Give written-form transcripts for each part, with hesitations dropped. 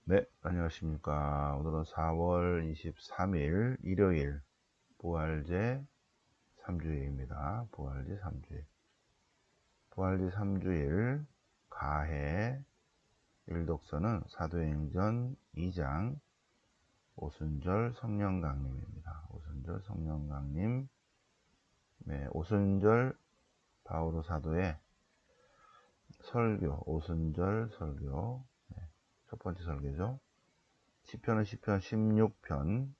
네, 안녕하십니까. 오늘은 4월 23일 일요일 부활제 3주일입니다. 부활제 3주일. 부활제 3주일 가해 일독서는 사도행전 2장 오순절 성령강림입니다. 오순절 성령강림. 네, 오순절 바오로 사도의 설교, 오순절 설교. 네, 첫 번째 설교죠. 시편은 시편 16편,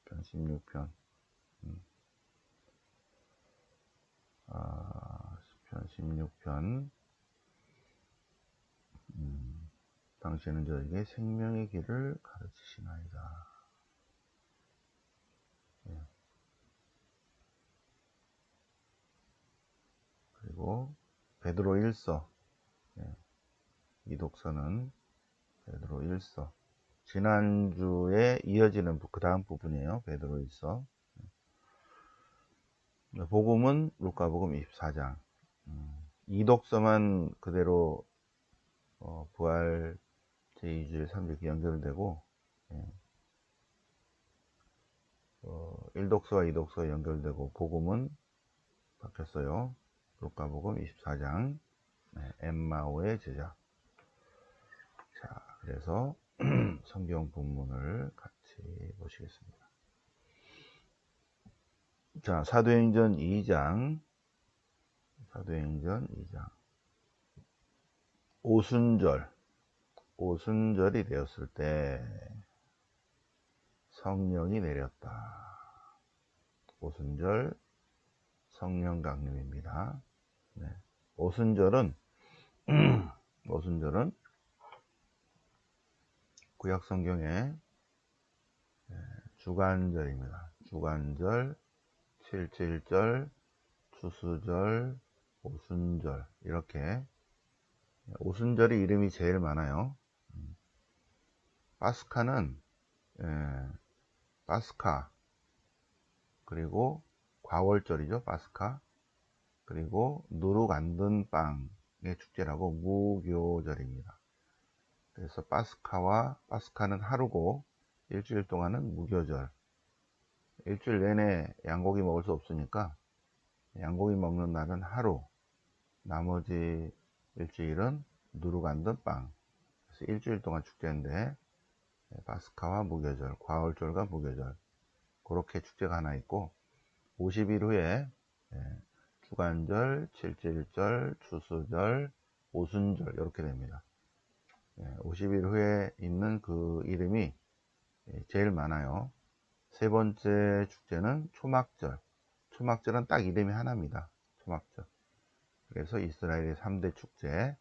16편. 시편 16편. 당신은 저에게 생명의 길을 가르치시나이다. 예. 그리고 베드로 1서. 예. 이 독서는 베드로 1서. 지난주에 이어지는 그 다음 부분이에요. 베드로 1서. 복음은 루카복음 24장. 이 독서만 그대로 부활 제2주일 3주 연결되고, 예. 1독서와 2독서 연결되고, 복음은 바뀌었어요. 루카복음 24장. 네, 엠마오의 제자. 자, 그래서 성경 본문을 같이 보시겠습니다. 자, 사도행전 2장. 사도행전 2장. 오순절이 되었을 때 성령이 내렸다. 오순절 성령 강림입니다. 네. 오순절은 오순절은 구약 성경의 주간절입니다. 주간절, 칠칠절, 추수절, 오순절, 이렇게 오순절이 이름이 제일 많아요. 파스카는 파스카, 그리고 과월절이죠. 파스카. 그리고 누룩 안 든 빵의 축제라고 무교절입니다. 그래서 파스카는 하루고 일주일 동안은 무교절. 일주일 내내 양고기 먹을 수 없으니까 양고기 먹는 날은 하루, 나머지 일주일은 누룩 안 든 빵. 그래서 일주일 동안 축제인데, 파스카와 무교절, 과월절과 무교절, 그렇게 축제가 하나 있고, 50일 후에 주간절, 칠칠절, 추수절, 오순절, 이렇게 됩니다. 50일 후에 있는 그 이름이 제일 많아요. 세 번째 축제는 초막절. 초막절은 딱 이름이 하나입니다. 초막절. 그래서 이스라엘의 3대 축제,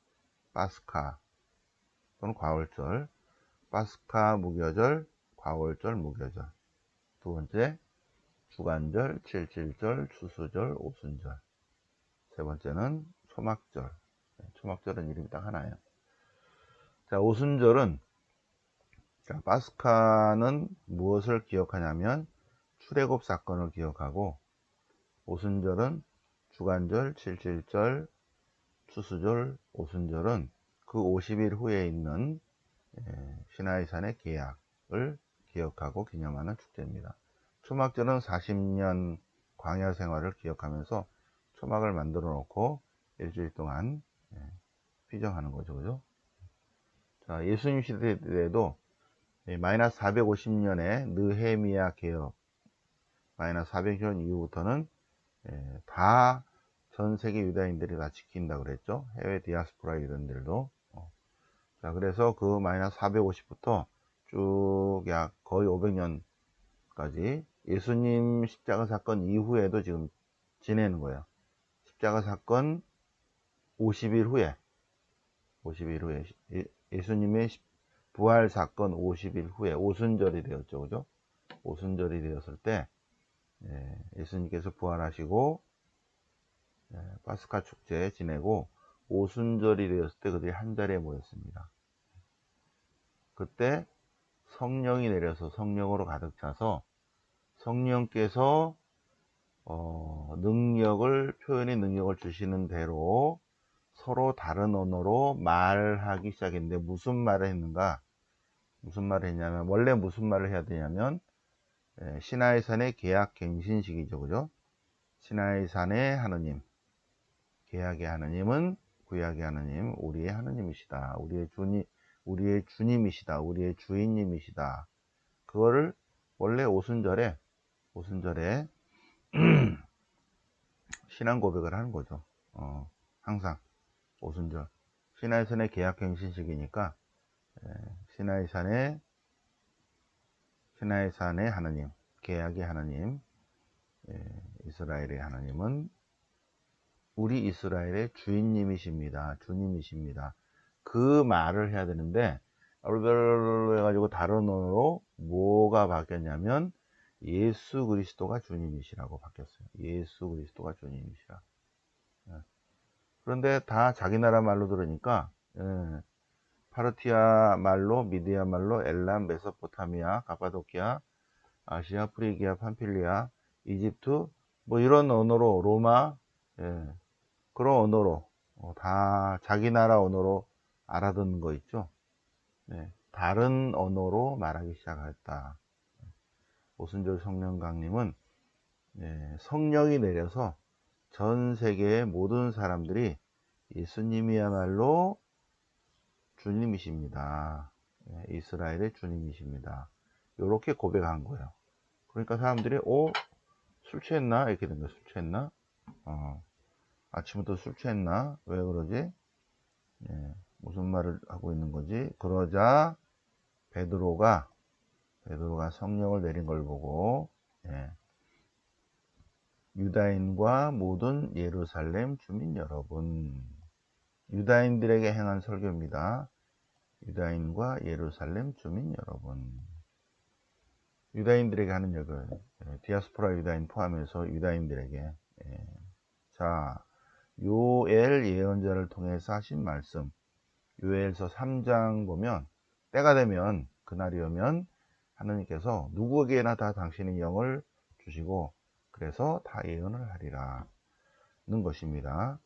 파스카 또는 과월절, 파스카 무교절, 과월절 무교절. 두 번째 주간절, 칠칠절, 추수절, 오순절. 세 번째는 초막절. 초막절은 이름이 딱 하나예요. 자, 오순절은, 자, 파스카는 무엇을 기억하냐면 출애굽 사건을 기억하고, 오순절은 주간절, 칠칠절, 추수절, 오순절은 그 50일 후에 있는 시나이산의 계약을 기억하고 기념하는 축제입니다. 초막절은 40년 광야 생활을 기억하면서 초막을 만들어 놓고 일주일 동안 피정하는 거죠. 그죠? 자, 예수님 시대 때도 마이너스 450년에 느헤미야 개혁, 마이너스 400년 이후부터는 다 전 세계 유다인들이 다 지킨다 그랬죠. 해외 디아스포라 유다인들도. 자, 그래서 그 마이너스 450부터 쭉 약 거의 500년까지 예수님 십자가 사건 이후에도 지금 지내는 거예요. 십자가 사건 50일 후에 예수님의 부활 사건 50일 후에 오순절이 되었죠. 그죠? 오순절이 되었을 때 예수님께서 부활하시고 파스카 축제 지내고 오순절이 되었을 때 그들이 한 자리에 모였습니다. 그때 성령이 내려서 성령으로 가득 차서 성령께서 표현의 능력을 주시는 대로 서로 다른 언어로 말하기 시작했는데 무슨 말을 했는가? 무슨 말을 했냐면, 원래 무슨 말을 해야 되냐면, 시나이산의 계약 갱신식이죠. 그죠? 시나이산의 하느님, 계약의 하느님은 구약의 하느님, 우리의 하느님이시다. 우리의 주님이시다. 우리의 주인님이시다. 그거를 원래 오순절에 신앙 고백을 하는 거죠. 항상 오순절. 시나이산의 계약 갱신식이니까, 시나이산의 하느님, 계약의 하느님, 이스라엘의 하느님은 우리 이스라엘의 주인님이십니다. 주님이십니다. 그 말을 해야 되는데, 해가지고 다른 언어로 뭐가 바뀌었냐면, 예수 그리스도가 주님이시라고 바뀌었어요. 예수 그리스도가 주님이시라. 그런데 다 자기 나라 말로 들으니까, 파르티아 말로, 미디아 말로, 엘람, 메소포타미아, 가파도키아, 아시아, 프리기아, 팜필리아, 이집트, 뭐 이런 언어로, 로마, 그런 언어로, 다 자기 나라 언어로 알아듣는 거 있죠. 다른 언어로 말하기 시작했다. 오순절 성령 강림은 성령이 내려서 전 세계의 모든 사람들이 예수님이야말로 주님이십니다. 이스라엘의 주님이십니다. 이렇게 고백한 거예요. 그러니까 사람들이 술 취했나? 이렇게 된 거예요. 술 취했나? 아침부터 술 취했나? 왜 그러지? 무슨 말을 하고 있는 거지? 그러자 베드로가 성령을 내린 걸 보고 유다인과 모든 예루살렘 주민 여러분, 유다인들에게 행한 설교입니다. 유다인과 예루살렘 주민 여러분, 유다인들에게 하는 역을, 디아스포라 유다인 포함해서 유다인들에게, 자, 요엘 예언자를 통해서 하신 말씀, 요엘서 3장 보면 때가 되면, 그날이 오면 하나님께서 누구에게나 다 당신의 영을 주시고 그래서 다 예언을 하리라는 것입니다.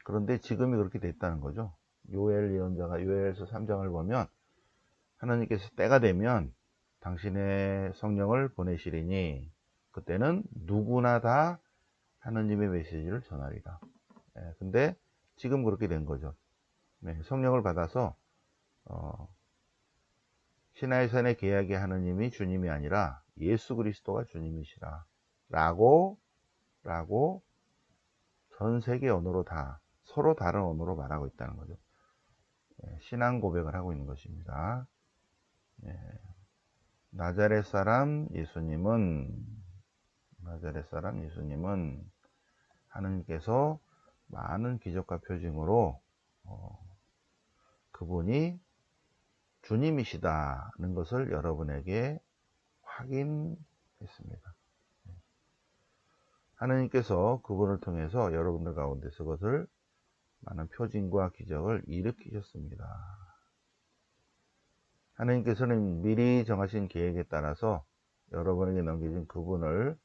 그런데 지금이 그렇게 됐다는 거죠. 요엘 예언자가 요엘서 3장을 보면 하나님께서 때가 되면 당신의 성령을 보내시리니 그때는 누구나 다 하나님의 메시지를 전하리라. 근데 지금 그렇게 된 거죠. 성령을 받아서 시나이산의 계약의 하느님이 주님이 아니라 예수 그리스도가 주님이시라 라고 전 세계 언어로 다 서로 다른 언어로 말하고 있다는 거죠. 신앙 고백을 하고 있는 것입니다. 나자렛 사람 예수님은 하느님께서 많은 기적과 표징으로 그분이 주님이시다는 것을 여러분에게 확인했습니다. 하느님께서 그분을 통해서 여러분들 가운데서 그것을 많은 표징과 기적을 일으키셨습니다. 하느님께서는 미리 정하신 계획에 따라서 여러분에게 넘겨진 그분을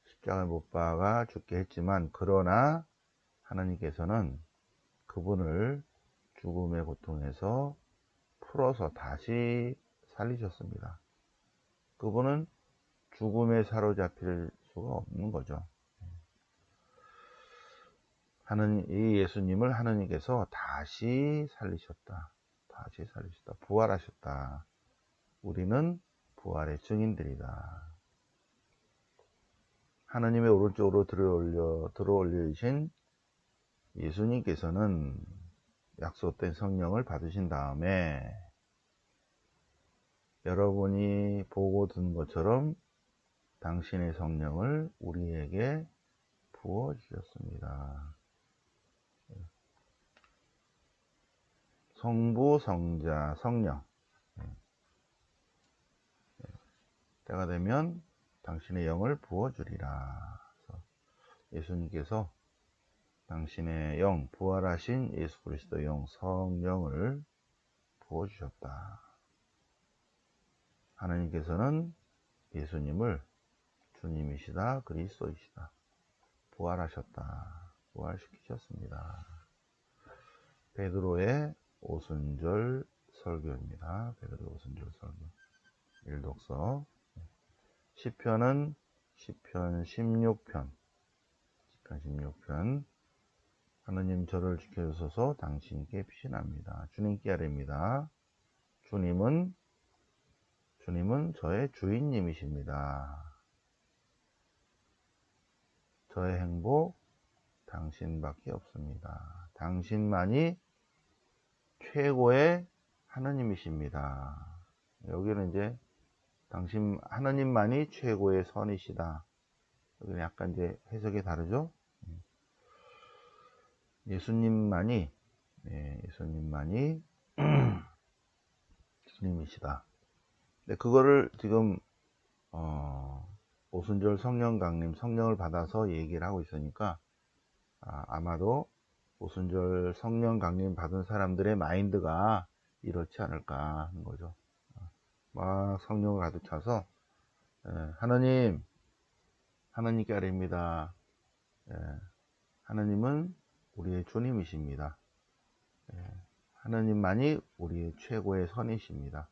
십자가에 못 박아 죽게 했지만, 그러나 하나님께서는 그분을 죽음의 고통에서 풀어서 다시 살리셨습니다. 그분은 죽음에 사로잡힐 수가 없는 거죠. 이 예수님을 하느님께서 다시 살리셨다. 부활하셨다. 우리는 부활의 증인들이다. 하나님의 오른쪽으로 들어올리신 예수님께서는 약속된 성령을 받으신 다음에 여러분이 보고 든 것처럼 당신의 성령을 우리에게 부어주셨습니다. 성부, 성자, 성령. 때가 되면 당신의 영을 부어주리라. 예수님께서 당신의 영, 부활하신 예수 그리스도의 영, 성령을 부어주셨다. 하나님께서는 예수님을 주님이시다, 그리스도이시다, 부활하셨다, 부활시키셨습니다. 베드로의 오순절 설교입니다. 베드로의 오순절 설교. 일독서. 시편은 시편 16편. 시편 16편. 하느님 저를 지켜주소서 당신께 피신합니다. 주님께 아뢰입니다. 주님은 저의 주인님이십니다. 저의 행복 당신밖에 없습니다. 당신만이 최고의 하느님이십니다. 여기는 이제 하느님만이 최고의 선이시다. 여기는 약간 이제 해석이 다르죠? 예수님만이 주님이시다. 근데 그거를 지금 오순절 성령 강림, 성령을 받아서 얘기를 하고 있으니까 아마도 오순절 성령 강림 받은 사람들의 마인드가 이렇지 않을까 하는 거죠. 막 성령을 가득 차서 하느님께 아뢰입니다. 하느님은 우리의 주님이십니다. 하느님만이 우리의 최고의 선이십니다.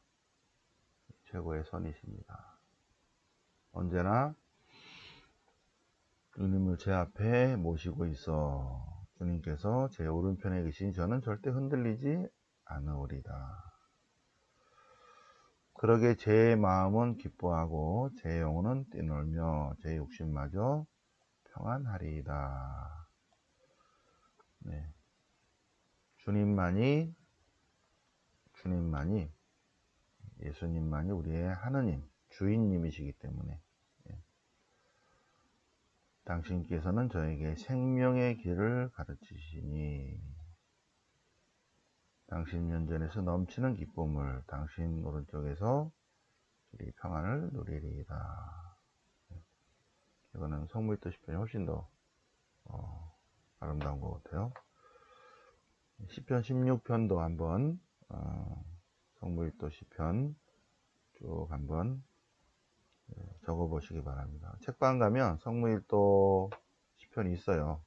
최고의 선이십니다. 언제나 주님을 제 앞에 모시고 있어 주님께서 제 오른편에 계신 저는 절대 흔들리지 않으리다. 그러게 제 마음은 기뻐하고 제 영혼은 뛰놀며 제 욕심마저 평안하리이다. 네. 주님만이 예수님만이 우리의 하느님, 주인님이시기 때문에 당신께서는 저에게 생명의 길을 가르치시니 당신 면전에서 넘치는 기쁨을 당신 오른쪽에서 길이 평안을 누리리이다. 이거는 성물도 시편이 훨씬 더 아름다운 것 같아요. 시편 16편도 한번 성물도 시편 쭉 한번 적어 보시기 바랍니다. 책방 가면 성물도 시편이 있어요.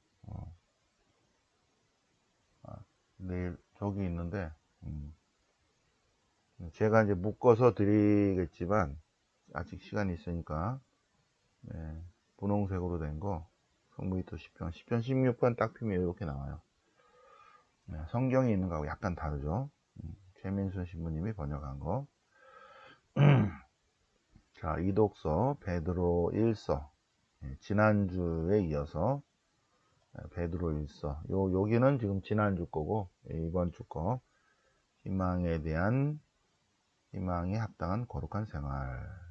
내일 저기 있는데 제가 이제 묶어서 드리겠지만 아직 시간이 있으니까 분홍색으로 된 거 성물도 시편 16편 딱 피면 이렇게 나와요. 성경이 있는 거하고 약간 다르죠. 최민순 신부님이 번역한 거. 자, 이독서 베드로 1서 지난주에 이어서 베드로 1서 여기는 지금 지난주 거고 이번 주 거 희망에 대한 희망에 합당한 거룩한 생활.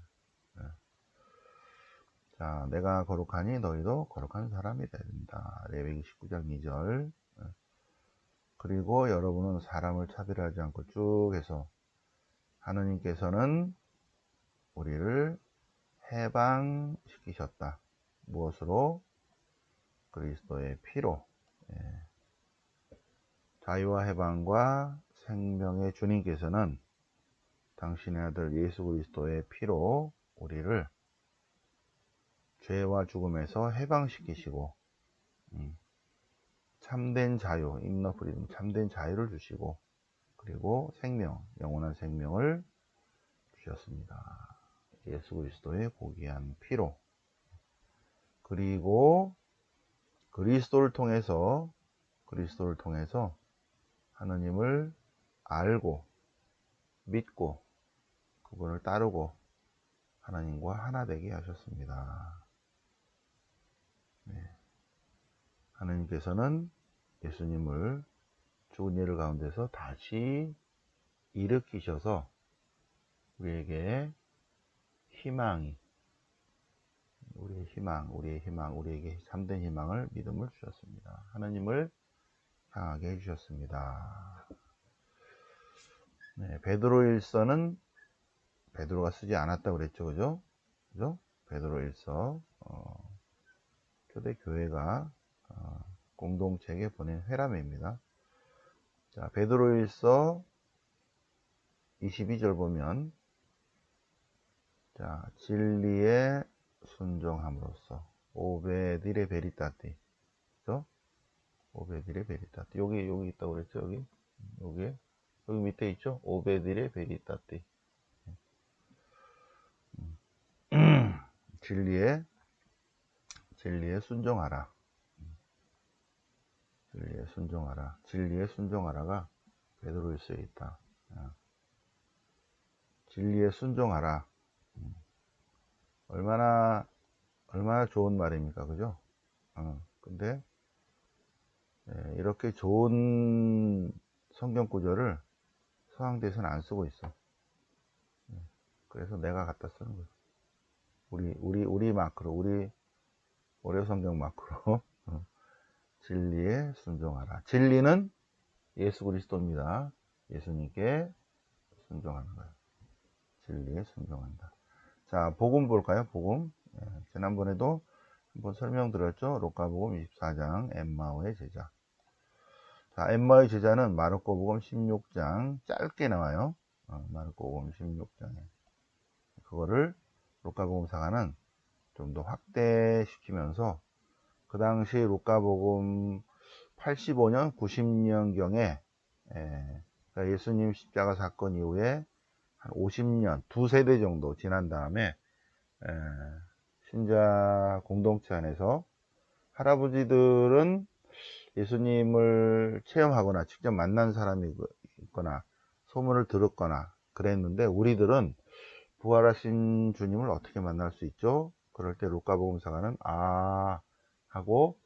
자, 내가 거룩하니 너희도 거룩한 사람이 된다. 레위기 19장 2절. 그리고 여러분은 사람을 차별하지 않고 쭉 해서 하느님께서는 우리를 해방시키셨다. 무엇으로? 그리스도의 피로. 자유와 해방과 생명의 주님께서는 당신의 아들 예수 그리스도의 피로 우리를 죄와 죽음에서 해방시키시고 참된 자유, 인너 프리덤, 참된 자유를 주시고 그리고 생명, 영원한 생명을 주셨습니다. 예수 그리스도의 고귀한 피로. 그리고 그리스도를 통해서 하느님을 알고 믿고 그분을 따르고 하나님과 하나 되게 하셨습니다. 하느님께서는 예수님을 죽은 이들 가운데서 다시 일으키셔서 우리에게 우리에게 참된 희망을, 믿음을 주셨습니다. 하나님을 향하게 해주셨습니다. 베드로 1서는 베드로가 쓰지 않았다고 그랬죠, 그죠? 베드로 1서 초대교회가 공동체에게 보낸 회람입니다. 자, 베드로 1서 22절 보면 자, 진리에 순종함으로써 오베디레 베리타티, 그죠? 오베디레 베리타티. 여기 있다고 그랬죠? 여기 밑에 있죠? 오베디레 베리타티. 진리에 순종하라. 진리에 순종하라. 진리에 순종하라가 베드로일서에 있다. 진리에 순종하라. 얼마나 좋은 말입니까? 그죠? 근데 이렇게 좋은 성경 구절을 서강대에서는 안 쓰고 있어. 그래서 내가 갖다 쓰는 거야. 우리 마크로, 우리 오려 성경 마크로. 진리에 순종하라. 진리는 예수 그리스도입니다. 예수님께 순종하는 거예요. 진리에 순종한다. 자, 복음 볼까요? 복음. 지난번에도 한번 설명드렸죠. 루카복음 24장 엠마오의 제자. 자, 엠마오의 제자는 마르코복음 16장 짧게 나와요. 마르코복음 16장에. 그거를 루카복음사가는 좀 더 확대시키면서 그 당시 루카복음 85년, 90년경에 그러니까 예수님 십자가 사건 이후에 한 50년, 두 세대 정도 지난 다음에 신자 공동체 안에서 할아버지들은 예수님을 체험하거나 직접 만난 사람이 있거나 소문을 들었거나 그랬는데 우리들은 부활하신 주님을 어떻게 만날 수 있죠? 그럴 때 루카복음사가는 하고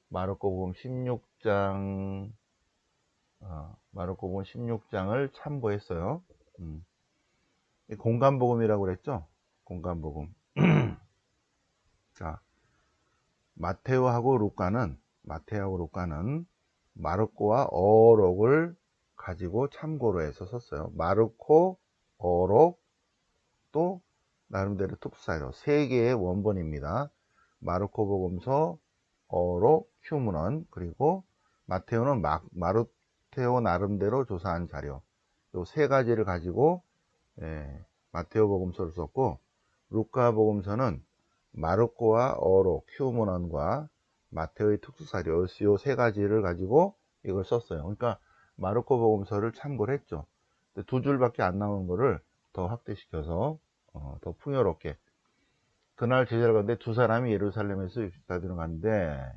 마르코복음 16장 마르코복음 16장을 참고했어요. 공간복음이라고 그랬죠? 공간복음. 자, 마테오하고 루카는 마르코와 어록을 가지고 참고로 해서 썼어요. 마르코, 어록, 또 나름대로 특수사료 세 개의 원본입니다. 마르코 복음서, 어록, 휴문헌, 그리고 마테오는 마르테오 나름대로 조사한 자료. 요 세 가지를 가지고 마테오 복음서를 썼고, 루카 복음서는 마르코와 어록, 휴문헌과 마테오의 특수사료 요 세 가지를 가지고 이걸 썼어요. 그러니까 마르코 복음서를 참고를 했죠. 두 줄밖에 안 나오는 거를 더 확대시켜서 더 풍요롭게. 그날 제자를 가는데 두 사람이 예루살렘에서 육식사들은 갔는데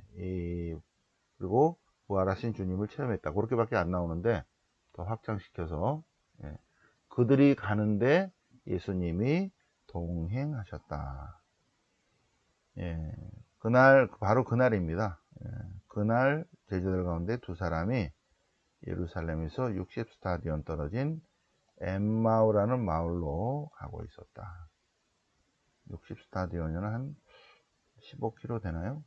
그리고 부활하신 주님을 체험했다. 그렇게밖에 안 나오는데 더 확장시켜서 그들이 가는데 예수님이 동행하셨다. 그날 바로 그날입니다. 그날 제자들 가운데 두 사람이 예루살렘에서 60스타디온 떨어진 엠마오라는 마을로 가고 있었다. 60스타디온이면 한 15km 되나요?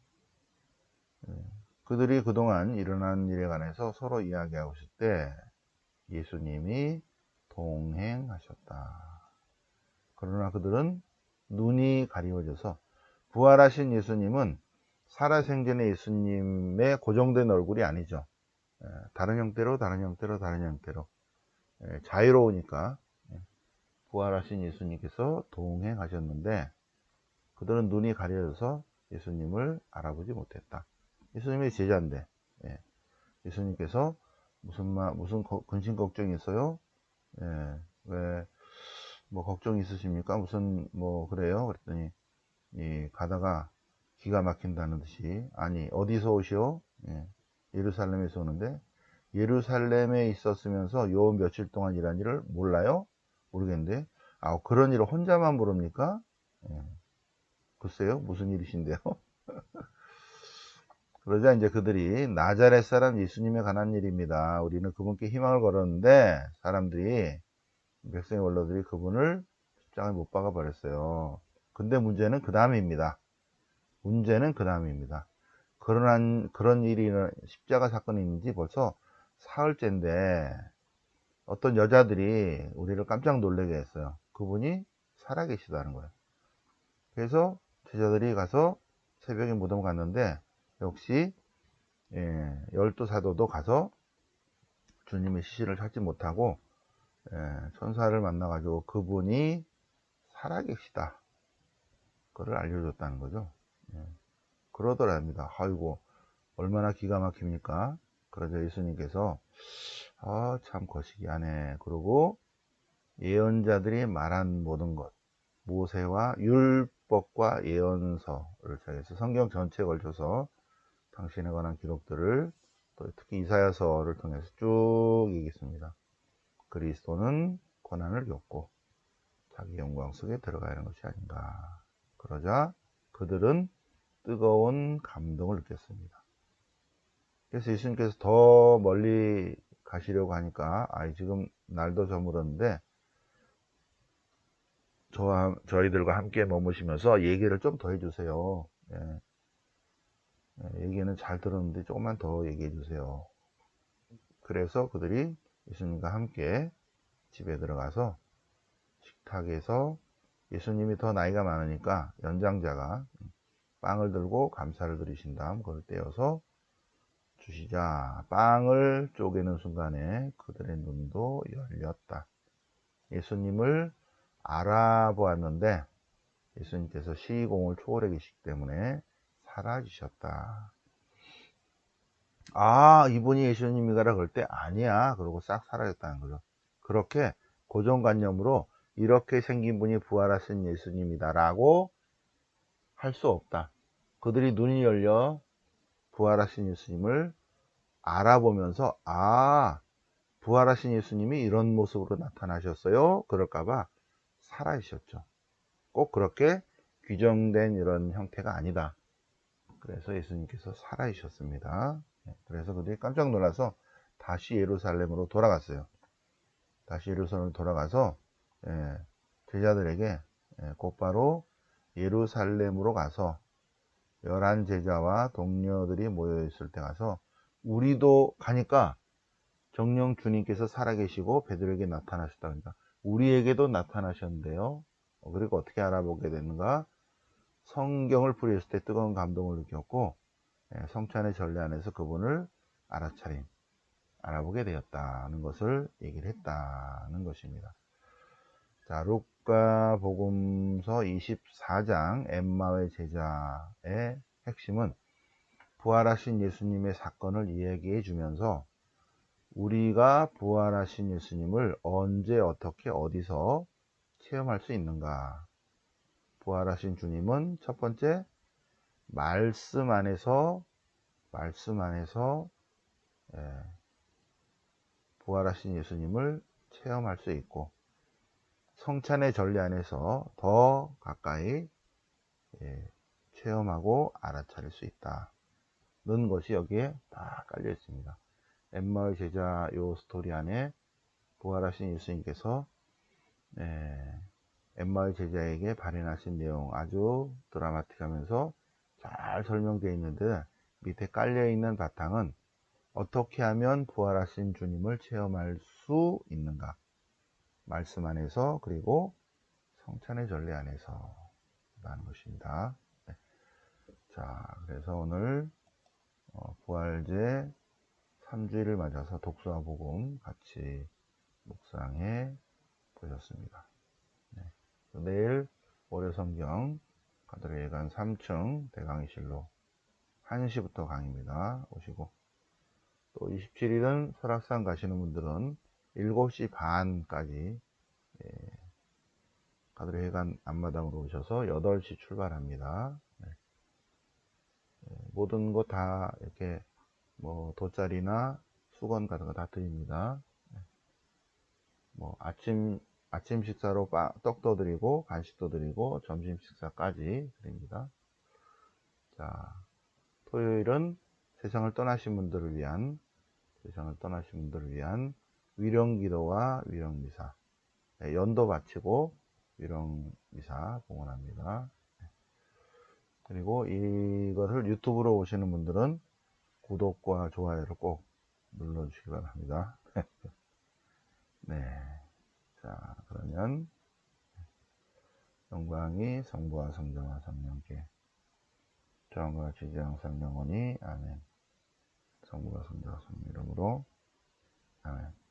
그들이 그동안 일어난 일에 관해서 서로 이야기하고 있을 때 예수님이 동행하셨다. 그러나 그들은 눈이 가리워져서 부활하신 예수님은 살아생전의 예수님의 고정된 얼굴이 아니죠. 다른 형태로 자유로우니까 부활하신 예수님께서 동행하셨는데 그들은 눈이 가려져서 예수님을 알아보지 못했다. 예수님의 제자인데 예수님께서 무슨 근심 걱정이 있어요? 왜 뭐 걱정 있으십니까? 무슨 뭐 그래요? 그랬더니 가다가 기가 막힌다는 듯이 아니 어디서 오시오? 예루살렘에서 오는데 예루살렘에 있었으면서 요 며칠 동안 일한 일을 몰라요? 모르겠는데 그런 일을 혼자만 모릅니까? 글쎄요 무슨 일이신데요? 그러자 이제 그들이 나자렛 사람 예수님에 관한 일입니다. 우리는 그분께 희망을 걸었는데 사람들이 백성의 원로들이 그분을 십자가에 못 박아 버렸어요. 근데 문제는 그 다음입니다. 그런 일이 십자가 사건이 있는지 벌써 사흘째인데 어떤 여자들이 우리를 깜짝 놀라게 했어요. 그분이 살아계시다는 거예요. 그래서 제자들이 가서 새벽에 무덤 갔는데 역시 12사도도 가서 주님의 시신을 찾지 못하고 천사를 만나가지고 그분이 살아계시다 그걸 알려줬다는 거죠. 그러더랍니다. 아이고 얼마나 기가 막힙니까? 그러자 예수님께서 참 거시기하네. 그러고 예언자들이 말한 모든 것 모세와 율법과 예언서를 통해서 성경 전체에 걸쳐서 당신에 관한 기록들을 또 특히 이사야서를 통해서 쭉 얘기했습니다. 그리스도는 고난을 겪고 자기 영광 속에 들어가야 하는 것이 아닌가. 그러자 그들은 뜨거운 감동을 느꼈습니다. 그래서 예수님께서 더 멀리 가시려고 하니까 지금 날도 저물었는데 저희들과 함께 머무시면서 얘기를 좀 더 해주세요. 예. 얘기는 잘 들었는데 조금만 더 얘기해 주세요. 그래서 그들이 예수님과 함께 집에 들어가서 식탁에서 예수님이 더 나이가 많으니까 연장자가 빵을 들고 감사를 드리신 다음 그걸 떼어서 주시자 빵을 쪼개는 순간에 그들의 눈도 열렸다. 예수님을 알아보았는데 예수님께서 시공을 초월해 계시기 때문에 사라지셨다. 이분이 예수님이가라 그럴 때 아니야 그러고 싹 사라졌다는 거죠. 그렇게 고정관념으로 이렇게 생긴 분이 부활하신 예수님이다 라고 할 수 없다. 그들이 눈이 열려 부활하신 예수님을 알아보면서 부활하신 예수님이 이런 모습으로 나타나셨어요 그럴까봐 살아있었죠. 꼭 그렇게 규정된 이런 형태가 아니다. 그래서 예수님께서 살아있었습니다. 그래서 그들이 깜짝 놀라서 다시 예루살렘으로 돌아갔어요. 다시 예루살렘으로 돌아가서 제자들에게 곧바로 예루살렘으로 가서 11 제자와 동료들이 모여있을 때 가서 우리도 가니까 정녕 주님께서 살아계시고 베드로에게 나타나셨다. 그러니까 우리에게도 나타나셨는데요. 그리고 어떻게 알아보게 됐는가? 성경을 풀이했을 때 뜨거운 감동을 느꼈고 성찬의 전례 안에서 그분을 알아보게 되었다는 것을 얘기를 했다는 것입니다. 자, 루카 복음서 24장 엠마오의 제자의 핵심은 부활하신 예수님의 사건을 이야기해 주면서 우리가 부활하신 예수님을 언제 어떻게 어디서 체험할 수 있는가. 부활하신 주님은 첫 번째 말씀 안에서 부활하신 예수님을 체험할 수 있고 성찬의 전례 안에서 더 가까이 체험하고 알아차릴 수 있다는 것이 여기에 다 깔려 있습니다. 엠마오의 제자 요 스토리 안에 부활하신 예수님께서 엠마오의 제자에게 발현하신 내용 아주 드라마틱하면서 잘 설명되어 있는데 밑에 깔려 있는 바탕은 어떻게 하면 부활하신 주님을 체험할 수 있는가? 말씀 안에서 그리고 성찬의 전례 안에서 라는 것입니다. 자, 그래서 오늘 부활제 3주일을 맞아서 독수와 복음 같이 묵상해 보셨습니다. 내일 월요성경 가드레일관 3층 대강의실로 1시부터 강의입니다. 오시고 또 27일은 설악산 가시는 분들은 7시 반까지 가드레일관 앞마당으로 오셔서 8시 출발합니다. 모든 거 다 이렇게 돗자리나 수건 같은 거 다 드립니다. 아침 식사로 떡도 드리고 간식도 드리고 점심 식사까지 드립니다. 자, 토요일은 세상을 떠나신 분들을 위한 위령기도와 위령미사, 연도 바치고 위령미사 봉헌합니다. 그리고 이것을 유튜브로 오시는 분들은 구독과 좋아요를 꼭 눌러주시기 바랍니다. 네. 자, 그러면 영광이 성부와 성자와 성령께 저항과 같이 이제 항상 영원히 아멘. 성부와 성자와 성령 이름으로 아멘.